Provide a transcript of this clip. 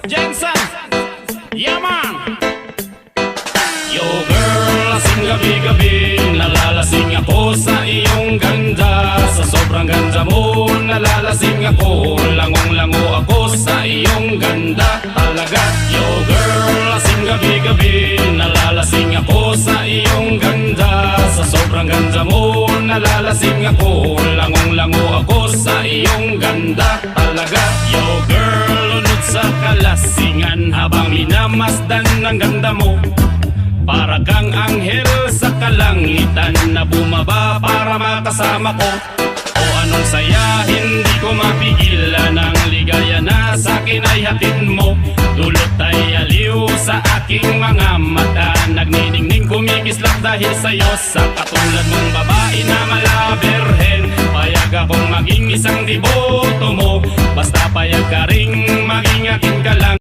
Jensen, yeah man. Yo girl, lasing gabi-gabi, nalalasing ako sa iyong ganda. Sa sobrang ganda mo, nalalasing ako, langong-lango ako sa iyong ganda talaga. Yo girl, lasing gabi-gabi, nalalasing ako sa iyong ganda. Sa sobrang ganda mo, nalalasing ako, langong-lango ako sa iyong ganda talaga. Yo girl, lunod sa kalasingan habang minamasdan ang ganda mo. Para kang anghel sa kalangitan na bumaba para makasama ko. O anong saya, hindi ko mapigilan ang ligaya na sa'kin ay hatid mo. Dulot ay aliw sa aking mga mata, nagniningning kumikislap dahil sa'yo. Sa katulad mong babae na malaberhen, payag akong maging isang deboto mo. Basta payag ka ring maging akin ka lang.